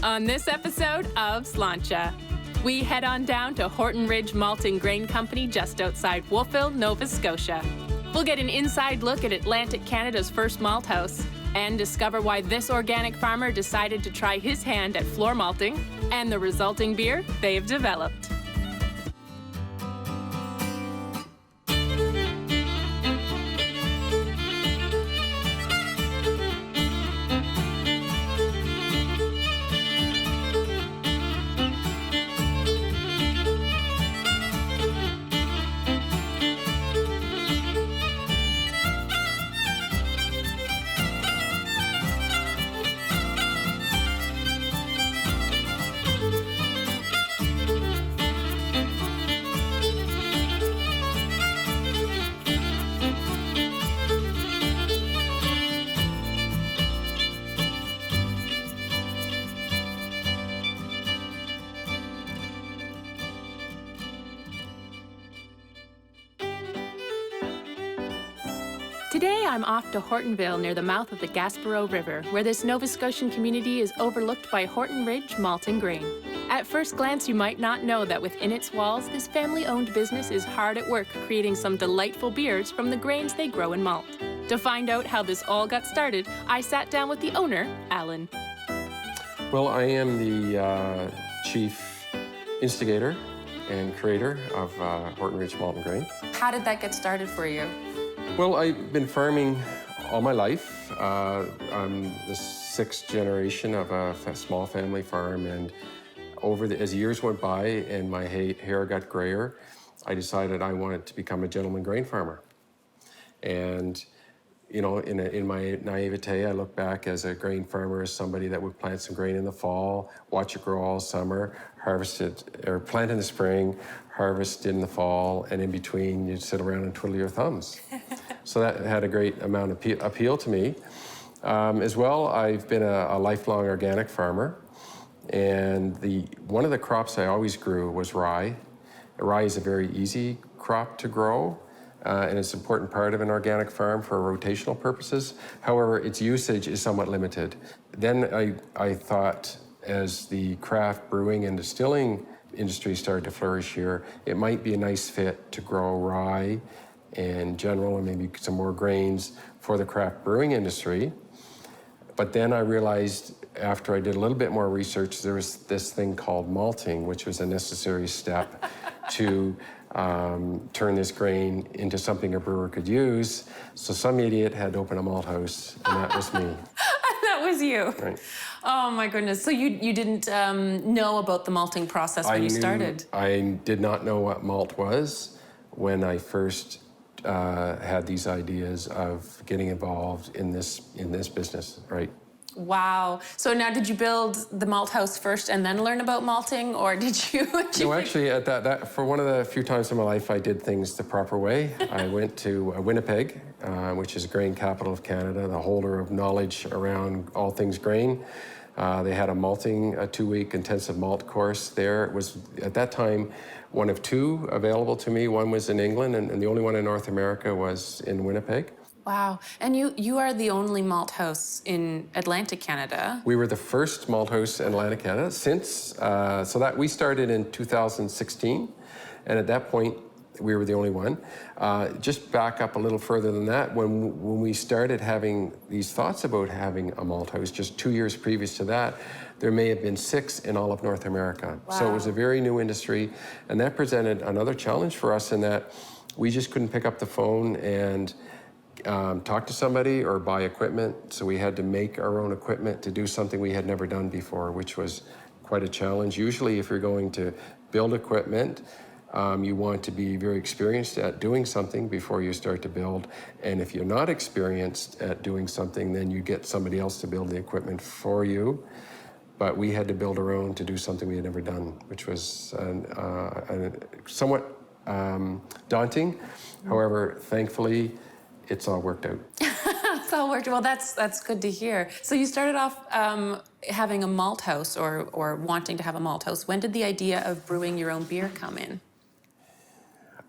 On this episode of Slainte, we head on down to Horton Ridge Malt and Grain Company just outside Wolfville, Nova Scotia. We'll get an inside look at Atlantic Canada's first malt house and discover why this organic farmer decided to try his hand at floor malting and the resulting beer they've developed. Today, I'm off to Hortonville near the mouth of the Gaspereau River, where this Nova Scotian community is overlooked by Horton Ridge Malt and Grain. At first glance, you might not know that within its walls, this family-owned business is hard at work creating some delightful beers from the grains they grow and malt. To find out how this all got started, I sat down with the owner, Alan. Well, I am the chief instigator and creator of Horton Ridge Malt and Grain. How did that get started for you? Well, I've been farming all my life. I'm the sixth generation of a small family farm, and as years went by and my hair got grayer, I decided I wanted to become a gentleman grain farmer. And you know, in my naivete, I look back as a grain farmer as somebody that would plant some grain in the fall, watch it grow all summer, harvest it, or plant in the spring, harvest in the fall, and in between, you'd sit around and twiddle your thumbs. So that had a great amount of appeal to me. As well, I've been a lifelong organic farmer, and one of the crops I always grew was rye. Rye is a very easy crop to grow, and it's an important part of an organic farm for rotational purposes. However, its usage is somewhat limited. Then I thought, as the craft brewing and distilling industry started to flourish here, it might be a nice fit to grow rye in general and maybe some more grains for the craft brewing industry. But then I realized, after I did a little bit more research, there was this thing called malting, which was a necessary step to turn this grain into something a brewer could use. So some idiot had to open a malt house, and that was me. That was you. Right. Oh my goodness. So you didn't know about the malting process when you started? I did not know what malt was when I first had these ideas of getting involved in this business, right? Wow. So now, did you build the malt house first and then learn about malting, or did you? No, actually, at that for one of the few times in my life I did things the proper way. I went to Winnipeg, which is grain capital of Canada, the holder of knowledge around all things grain. They had a 2-week intensive malt course there. It was, at that time, one of two available to me. One was in England, and the only one in North America was in Winnipeg. Wow. And you are the only malt house in Atlantic Canada. We were the first malt house in Atlantic Canada so that we started in 2016, and at that point, we were the only one. Just back up a little further than that, when we started having these thoughts about having a malt house, just 2 years previous to that, there may have been 6 in all of North America. Wow. So it was a very new industry, and that presented another challenge for us in that we just couldn't pick up the phone and talk to somebody or buy equipment. So we had to make our own equipment to do something we had never done before, which was quite a challenge. Usually, if you're going to build equipment, you want to be very experienced at doing something before you start to build. And if you're not experienced at doing something, then you get somebody else to build the equipment for you. But we had to build our own to do something we had never done, which was somewhat daunting. However, thankfully, it's all worked out. It's all worked. Well, that's good to hear. So you started off having a malt house or wanting to have a malt house. When did the idea of brewing your own beer come in?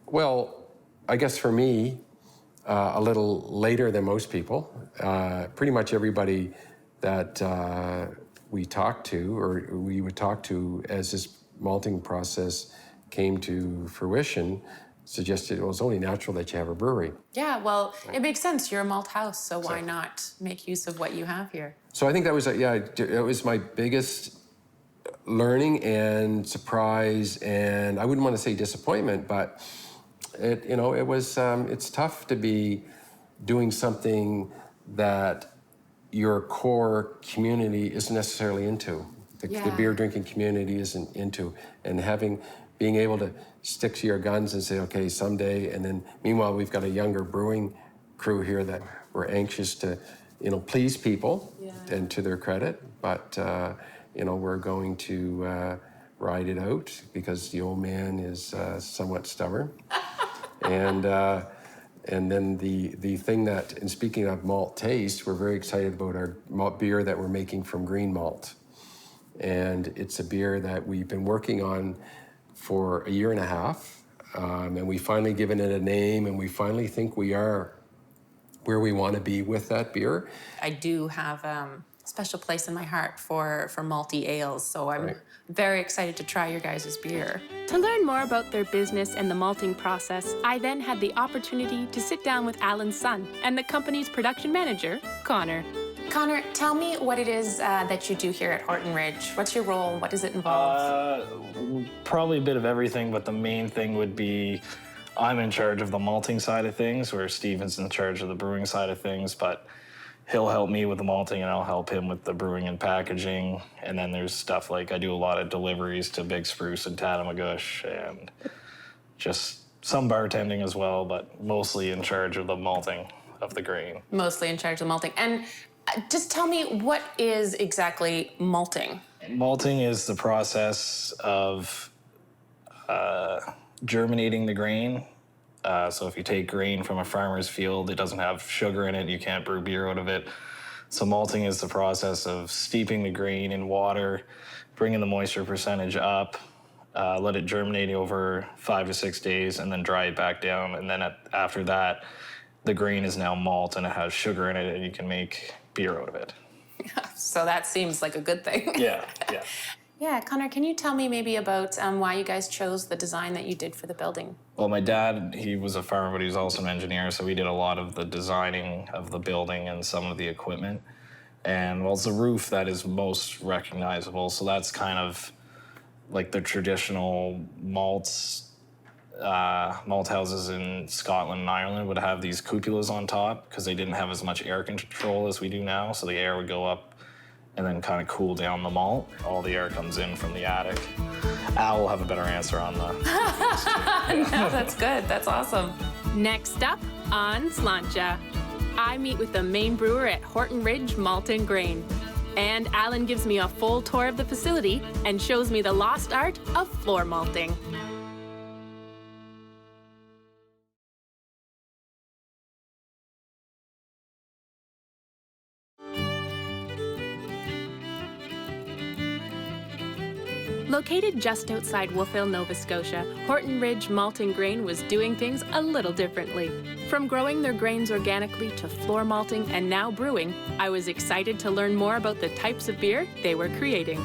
Well, I guess for me, a little later than most people. Pretty much everybody that we talked to, or we would talk to as this malting process came to fruition, suggested it was only natural that you have a brewery. Yeah, well, it makes sense. You're a malt house, so why not make use of what you have here? So I think that was, it was my biggest learning and surprise, and I wouldn't want to say disappointment, but it was, it's tough to be doing something that your core community isn't necessarily into. The beer drinking community isn't into, and being able to stick to your guns and say, okay, someday, and then meanwhile we've got a younger brewing crew here that we're anxious to, please people, and to their credit, but we're going to ride it out because the old man is somewhat stubborn. And then the thing that, and speaking of malt taste, we're very excited about our malt beer that we're making from green malt. And it's a beer that we've been working on for a year and a half. And we finally given it a name, and we finally think we are where we want to be with that beer. I do have a special place in my heart for malty ales, so I'm very excited to try your guys' beer. To learn more about their business and the malting process, I then had the opportunity to sit down with Alan's son and the company's production manager, Connor. Connor, tell me what it is that you do here at Horton Ridge. What's your role? What does it involve? Probably a bit of everything, but the main thing would be I'm in charge of the malting side of things, where Steven's in charge of the brewing side of things, but he'll help me with the malting and I'll help him with the brewing and packaging. And then there's stuff like I do a lot of deliveries to Big Spruce and Tatamagouche, and just some bartending as well, but mostly in charge of the malting of the grain. Mostly in charge of the malting. And just tell me, what is exactly malting? Malting is the process of germinating the grain. So if you take grain from a farmer's field, it doesn't have sugar in it, you can't brew beer out of it. So malting is the process of steeping the grain in water, bringing the moisture percentage up, let it germinate over 5 to 6 days, and then dry it back down. And then after that, the grain is now malt and it has sugar in it, and you can make beer out of it. So that seems like a good thing. Yeah. Yeah, Connor, can you tell me maybe about why you guys chose the design that you did for the building? Well, my dad, he was a farmer, but he was also an engineer, so we did a lot of the designing of the building and some of the equipment. And, well, it's the roof that is most recognizable, so that's kind of like the traditional malt houses in Scotland and Ireland would have these cupolas on top because they didn't have as much air control as we do now, so the air would go up and then kind of cool down the malt. All the air comes in from the attic. Al will have a better answer on the... No, that's good. That's awesome. Next up on Slainte, I meet with the main brewer at Horton Ridge Malt and Grain. And Alan gives me a full tour of the facility and shows me the lost art of floor malting. Located just outside Wolfville, Nova Scotia, Horton Ridge Malt and Grain was doing things a little differently. From growing their grains organically to floor malting and now brewing, I was excited to learn more about the types of beer they were creating.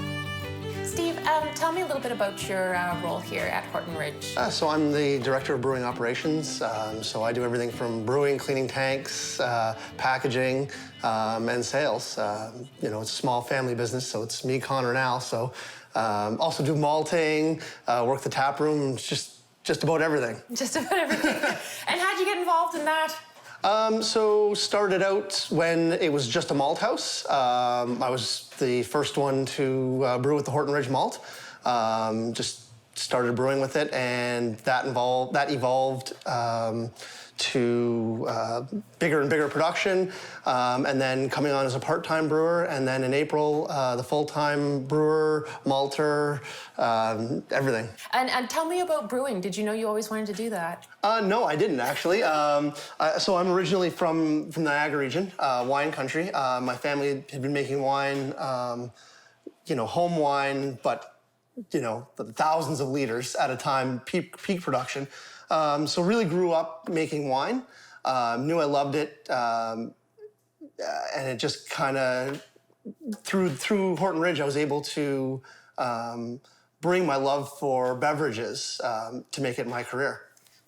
Steve, tell me a little bit about your role here at Horton Ridge. So I'm the Director of Brewing Operations. So I do everything from brewing, cleaning tanks, packaging, and sales. It's a small family business, so it's me, Connor, and Al. So also do malting, work the tap room, just about everything. Just about everything. And how'd you get involved in that? So started out when it was just a malt house. I was the first one to brew with the Horton Ridge malt. Just started brewing with it, and that evolved to bigger and bigger production, and then coming on as a part-time brewer, and then in April, the full-time brewer, malter, everything. And tell me about brewing. Did you know you always wanted to do that? No, I didn't actually. So I'm originally from the Niagara region, wine country. My family had been making wine, home wine, but thousands of liters at a time, peak production. So really grew up making wine, knew I loved it, and it just kind of through Horton Ridge, I was able to bring my love for beverages to make it my career.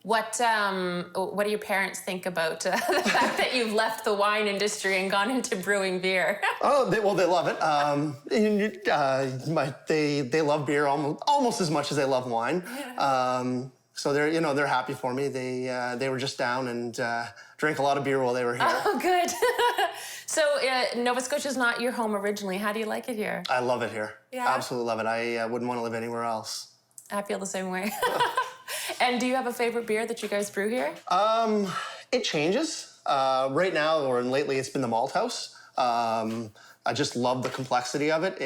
What do your parents think about the fact that you've left the wine industry and gone into brewing beer? Oh, they love it. They love beer almost as much as they love wine. So they're happy for me. They were just down and drank a lot of beer while they were here. Oh, good. So Nova Scotia's not your home originally. How do you like it here? I love it here. Yeah? Absolutely love it. I wouldn't want to live anywhere else. I feel the same way. And do you have a favorite beer that you guys brew here? It changes. Right now, or lately, it's been the Malt House. I just love the complexity of it.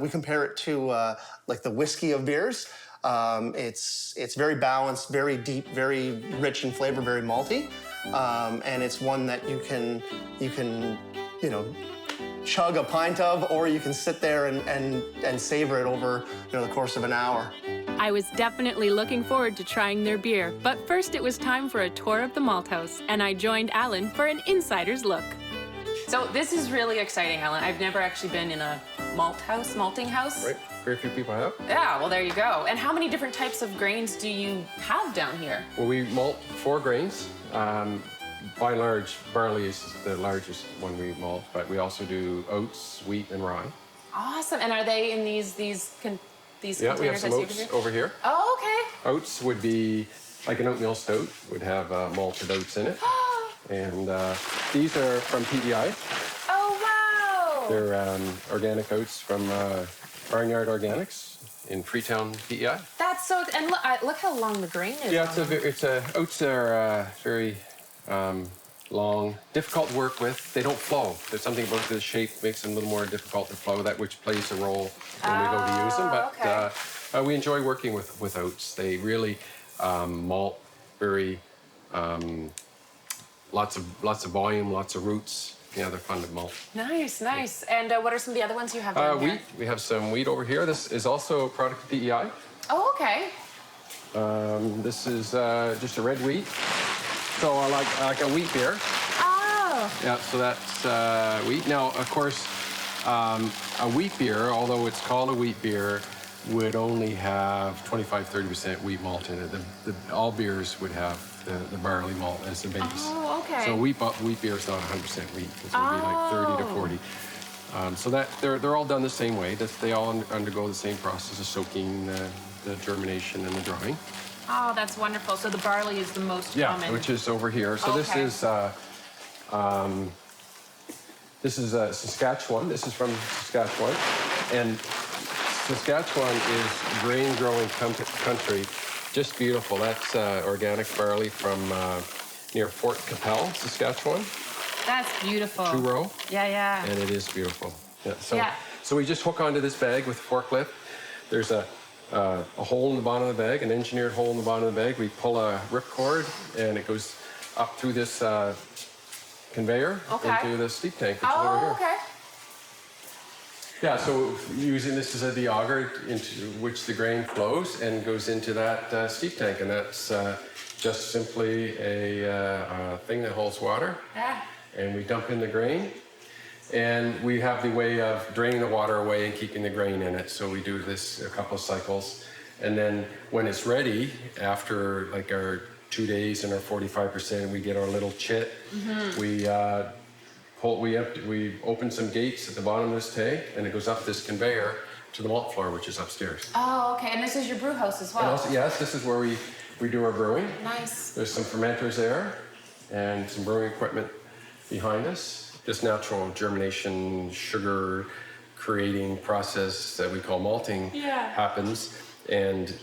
We compare it to like the whiskey of beers. It's very balanced, very deep, very rich in flavor, very malty, and it's one that you can chug a pint of, or you can sit there and savor it over the course of an hour. I was definitely looking forward to trying their beer, but first it was time for a tour of the malt house, and I joined Alan for an insider's look. So this is really exciting, Alan. I've never actually been in a malting house. Right, very few people have. Yeah, well, there you go. And how many different types of grains do you have down here? Well, we malt 4 grains. By and large, barley is the largest one we malt, but we also do oats, wheat, and rye. Awesome. And are they in these containers? Yeah, we have some I see oats over here. Oh, okay. Oats would be like an oatmeal stout, would have malted oats in it. And these are from PEI. Oh, wow. They're organic oats from Barnyard Organics in Freetown, PEI. That's so, and look how long the grain is. Yeah, oats are very long, difficult to work with. They don't flow. There's something about the shape makes them a little more difficult to flow, which plays a role when we go to use them. But okay. We enjoy working with oats. They really malt very lots of volume, lots of roots. Yeah, they're fun to malt. Nice, nice. And what are some of the other ones you have down here? Wheat. We have some wheat over here. This is also a product of PEI. Oh, okay. This is just a red wheat. So I like a wheat beer. Oh. Yeah, so that's wheat. Now, of course, a wheat beer, although it's called a wheat beer, would only have 25-30% wheat malt in it. All beers would have the barley malt as the base. Oh, okay. So wheat beer is not 100% wheat. It would be like 30 to 40. So that they're all done the same way. They all undergo the same process of soaking, the germination, and the drying. Oh, that's wonderful. So the barley is the most common. Yeah, which is over here. So okay. This is Saskatchewan. This is from Saskatchewan, and Saskatchewan is grain-growing country. Just beautiful. That's organic barley from near Fort Capel, Saskatchewan. That's beautiful. Two-row. Yeah, yeah. And it is beautiful. Yeah. Yeah. So we just hook onto this bag with a forklift. There's a hole in the bottom of the bag, an engineered hole in the bottom of the bag. We pull a ripcord, and it goes up through this conveyor into the steep tank, which is over here. Okay. Yeah, so using this as a deauger into which the grain flows and goes into that steep tank, and that's just simply a thing that holds water. Yeah. And we dump in the grain, and we have the way of draining the water away and keeping the grain in it. So we do this a couple of cycles, and then when it's ready, after like our 2 days and our 45%, we get our little chit. Mm-hmm. We open some gates at the bottom of this tank, and it goes up this conveyor to the malt floor, which is upstairs. Oh, okay. And this is your brew house as well? And also, yes, this is where we do our brewing. Nice. There's some fermenters there and some brewing equipment behind us. This natural germination, sugar creating process that we call malting happens, and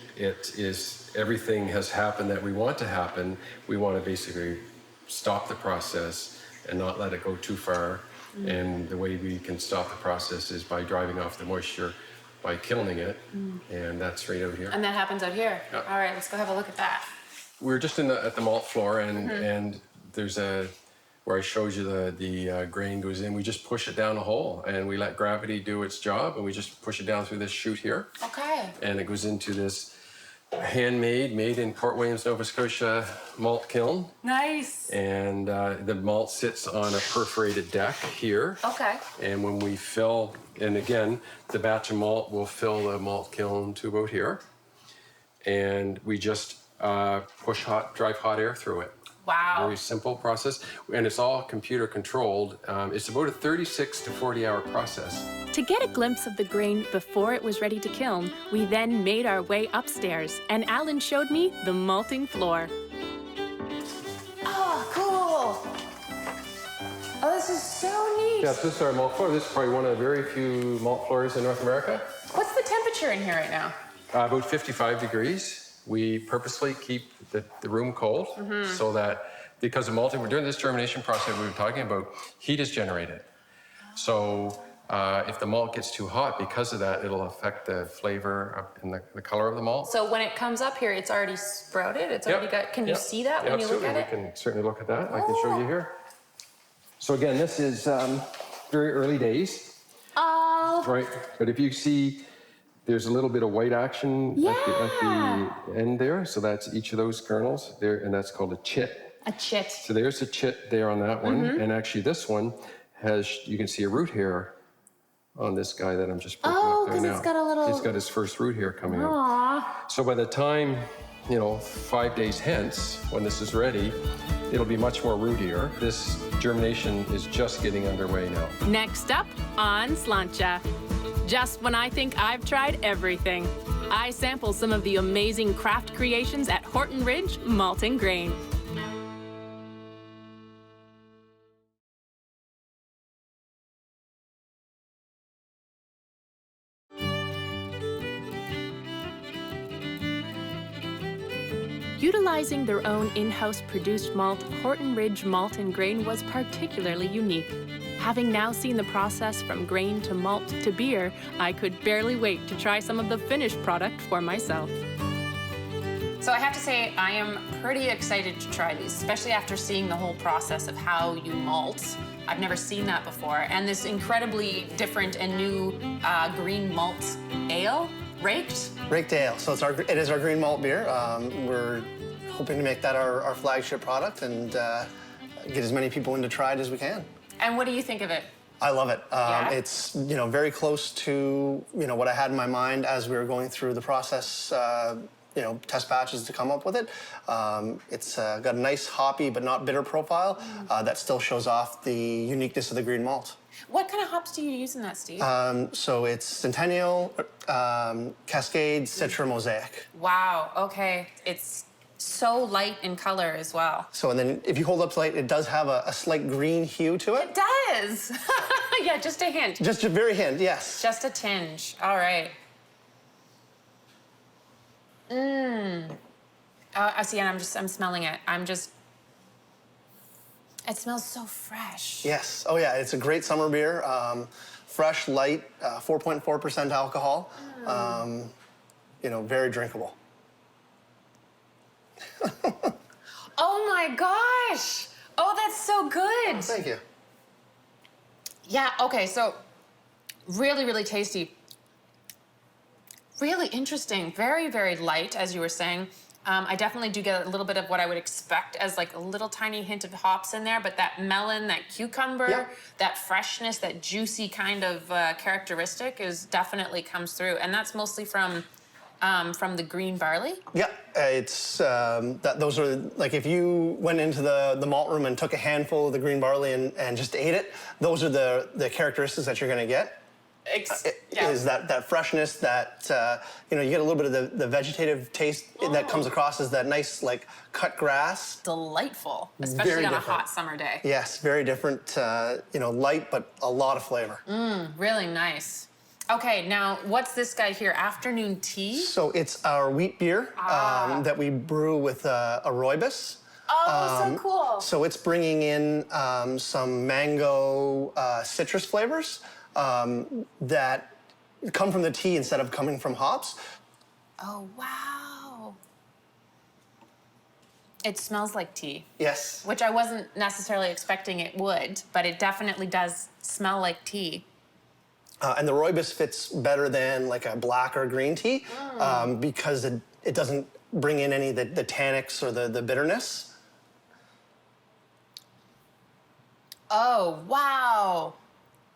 everything has happened that we want to happen. We want to basically stop the process and not let it go too far. Mm. And the way we can stop the process is by driving off the moisture, by kilning it, and that's right out here. And that happens out here? Yeah. All right, let's go have a look at that. We're just at the malt floor, and there's where I showed you the grain goes in. We just push it down a hole, and we let gravity do its job, and we just push it down through this chute here. Okay. And it goes into this handmade, made in Port Williams, Nova Scotia malt kiln. Nice. And the malt sits on a perforated deck here. Okay. And when we fill, and again, the batch of malt will fill the malt kiln to about here. And we just drive hot air through it. Wow. Very simple process, and it's all computer controlled. It's about a 36 to 40-hour process. To get a glimpse of the grain before it was ready to kiln, we then made our way upstairs, and Alan showed me the malting floor. Oh, cool. Oh, this is so neat. Yeah, this is our malt floor. This is probably one of the very few malt floors in North America. What's the temperature in here right now? About 55 degrees. We purposely keep the room cold so that, because of malting, we're doing this germination process we were talking about, heat is generated. So if the malt gets too hot, because of that, it'll affect the flavor and the color of the malt. So when it comes up here, it's already sprouted? It's already got, can you see that when you look at it? We can certainly look at that. I can show you here. So again, this is very early days. Oh. Right, but if you see, there's a little bit of white action at the end there. So that's each of those kernels there, and that's called a chit. A chit. So there's a chit there on that one. And actually this one has, you can see a root hair on this guy that I'm just poking up there now. It's got a little... He's got his first root hair coming out. So by the time, 5 days hence, when this is ready, it'll be much more rootier. This germination is just getting underway now. Next up on Slainte. Just when I think I've tried everything, I sample some of the amazing craft creations at Horton Ridge Malt and Grain. Utilizing their own in-house produced malt, Horton Ridge Malt and Grain was particularly unique. Having now seen the process from grain to malt to beer, I could barely wait to try some of the finished product for myself. So I have to say, I am pretty excited to try these, especially after seeing the whole process of how you malt. I've never seen that before. And this incredibly different and new green malt ale, raked. Raked ale. So it is our green malt beer. We're hoping to make that our flagship product and get as many people in to try it as we can. And what do you think of it? I love it. Yeah? It's very close to what I had in my mind as we were going through the process. Test batches to come up with it. It's got a nice hoppy but not bitter profile that still shows off the uniqueness of the green malt. What kind of hops do you use in that, Steve? So it's Centennial, Cascade, Citra, Mosaic. Wow, okay. It's so light in color as well. So, and then if you hold up to light, it does have a slight green hue to it. It does. Yeah, just a hint. Just a very hint, yes. Just a tinge. All right. I see, and I'm smelling it. It smells so fresh. Yes. Oh, yeah. It's a great summer beer. Fresh, light, 4.4% alcohol. Very drinkable. Oh my gosh! Oh, that's so good. Thank you. Yeah. Okay. So, really, really tasty. Really interesting. Very, very light, as you were saying. I definitely do get a little bit of what I would expect as like a little tiny hint of hops in there, but that melon, that cucumber, that freshness, that juicy kind of characteristic definitely comes through, and that's mostly from the green barley. Yeah, it's those are like if you went into the malt room and took a handful of the green barley and just ate it, those are the characteristics that you're going to get. Is that freshness, that you get a little bit of the vegetative taste that comes across as that nice like cut grass. Delightful, especially Very on different. a hot summer day. Yes, very different. Light but a lot of flavor. Really nice. Okay, now what's this guy here? Afternoon tea? So it's our wheat beer that we brew with a rooibos. Oh, so cool. So it's bringing in some mango citrus flavors that come from the tea instead of coming from hops. Oh, wow. It smells like tea. Yes. Which I wasn't necessarily expecting it would, but it definitely does smell like tea. And the rooibos fits better than like a black or green tea because it doesn't bring in any of the tannics or the bitterness. Oh, wow.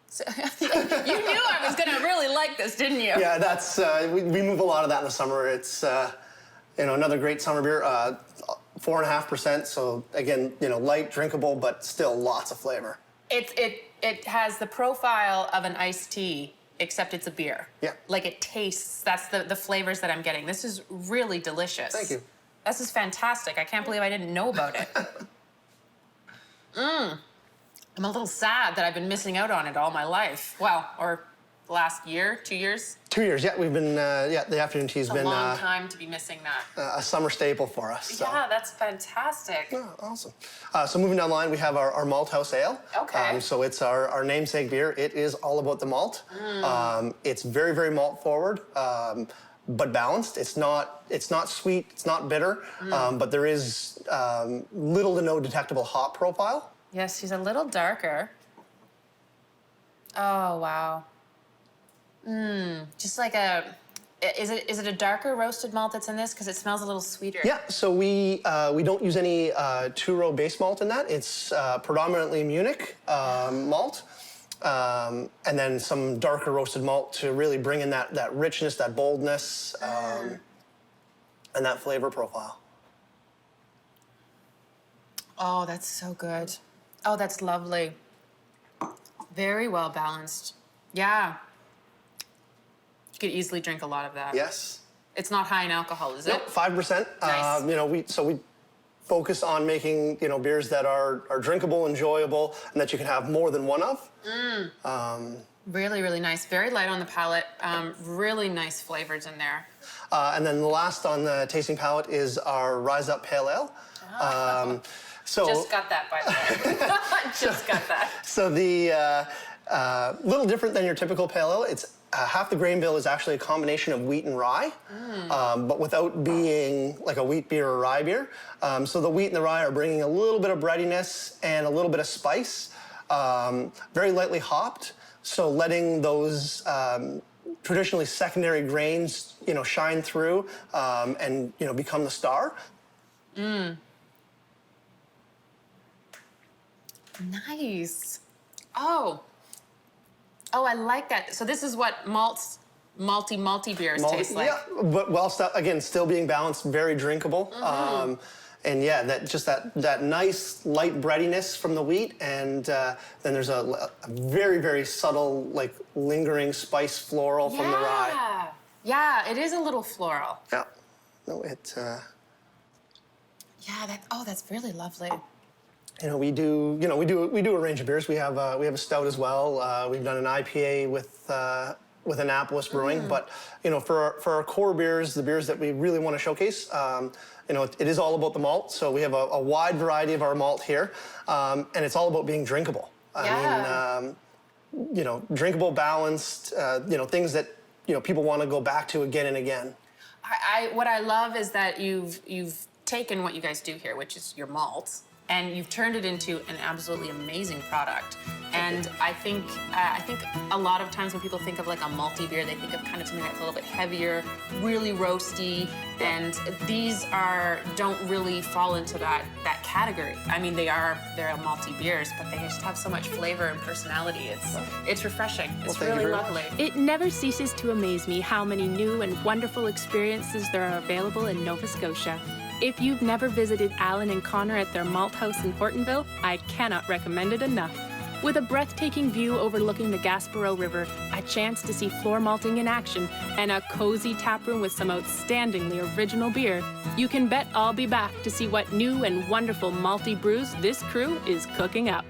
So, you knew I was going to really like this, didn't you? Yeah, that's we move a lot of that in the summer. It's another great summer beer, 4.5%. So again, light, drinkable, but still lots of flavor. It has the profile of an iced tea, except it's a beer. Yeah. Like it tastes. That's the flavors that I'm getting. This is really delicious. Thank you. This is fantastic. I can't believe I didn't know about it. I'm a little sad that I've been missing out on it all my life. Well, or the last year, 2 years? 2 years, yeah. We've been, the afternoon tea's been a long time to be missing that. a summer staple for us. So. Yeah, that's fantastic. Oh, awesome. So moving down the line, we have our Malt House Ale. Okay. So it's our namesake beer. It is all about the malt. It's very, very malt forward, but balanced. It's not sweet. It's not bitter, but there is little to no detectable hop profile. Yes, she's a little darker. Oh, wow. Just like is it a darker roasted malt that's in this? Because it smells a little sweeter. Yeah, so we don't use any two-row base malt in that. It's predominantly Munich malt, and then some darker roasted malt to really bring in that richness, that boldness, and that flavor profile. Oh, that's so good. Oh, that's lovely. Very well balanced. Yeah. You could easily drink a lot of that. Yes. It's not high in alcohol, is it? Nope, 5%. Nice. We focus on making beers that are drinkable, enjoyable, and that you can have more than one of. Really, really nice. Very light on the palate. Really nice flavors in there. And then the last on the tasting palate is our Rise Up Pale Ale. Just got that, by the way. Just got that. So the little different than your typical pale ale. It's half the grain bill is actually a combination of wheat and rye, but without being like a wheat beer or rye beer. So the wheat and the rye are bringing a little bit of breadiness and a little bit of spice, very lightly hopped. So letting those traditionally secondary grains, shine through and become the star. Nice. Oh, I like that. So this is what malty beers taste like. Yeah, but still being balanced, very drinkable. And yeah, that nice light breadiness from the wheat, and then there's a very, very subtle, like lingering spice floral from the rye. Yeah, it is a little floral. Yeah. No, it. Yeah, that's really lovely. We do a range of beers. We have a stout as well. We've done an IPA with Annapolis Brewing, but for our core beers, the beers that we really want to showcase, it is all about the malt. So we have a wide variety of our malt here, and it's all about being drinkable. I mean, drinkable, balanced, things that people want to go back to again and again. What I love is that you've taken what you guys do here, which is your malt, and you've turned it into an absolutely amazing product. And I think a lot of times when people think of like a malty beer, they think of kind of something that's a little bit heavier, really roasty, and these don't really fall into that category. I mean, they're malty beers, but they just have so much flavor and personality. It's refreshing. It's really lovely. It never ceases to amaze me how many new and wonderful experiences there are available in Nova Scotia. If you've never visited Alan and Connor at their malt house in Hortonville, I cannot recommend it enough. With a breathtaking view overlooking the Gaspereau River, a chance to see floor malting in action, and a cozy taproom with some outstandingly original beer, you can bet I'll be back to see what new and wonderful malty brews this crew is cooking up.